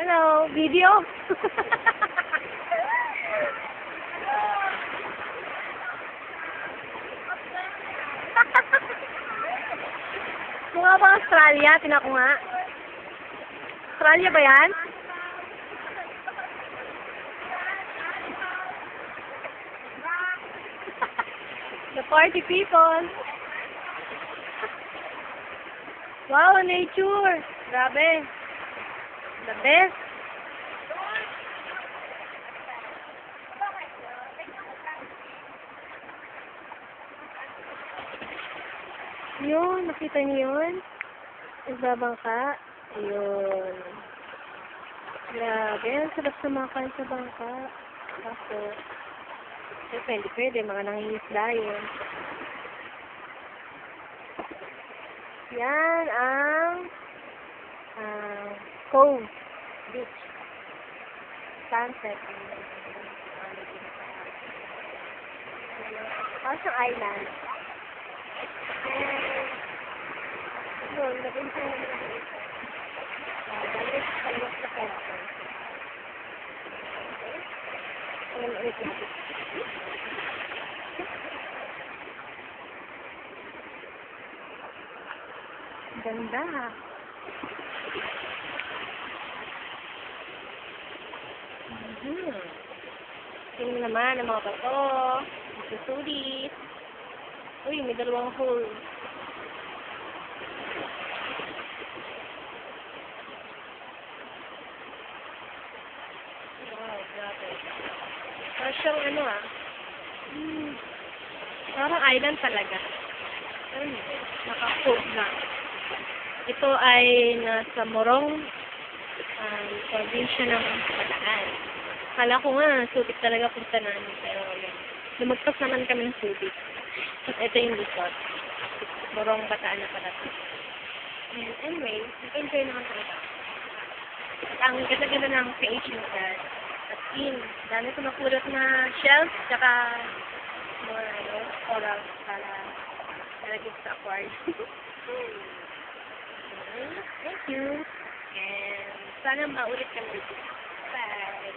Hello, video? Mukha ba Australia? Tingnan ko nga. Australia ba yan? The party people. Wow, nature. Grabe. The best. Yun, nakita niyo yun? Nagbabangka. Ayun. Grabe, ang sarap sumakay sa bangka. Tapos, pwede, mga nangingisda yun. Yan ang Cove Beach. Sunset. Tapos yung island. Yun, nag-intro na naman. Balik sa pwesto. Ayan, ulit natin. Ganda. Tingnan naman ang mga bato. Susulit. Uy, may dalawang hole. Wow, grabe. Parang siyang ano parang island talaga. Pero hindi. Naka-cove na. Ito ay nasa Morong, probinsya ng Bataan. Kala ko nga, Subic talaga punta namin. Pero lumagpas naman kami ng Subic. At ito yung resort. Morong, Bataan na pala. And anyway, nag-enjoy naman talaga. At ang ganda-ganda ng creation guard. At dami ko nakulot na shells, tsaka more corals para talagay sa aquarium. Thank you. And sana maulit kami. Bye.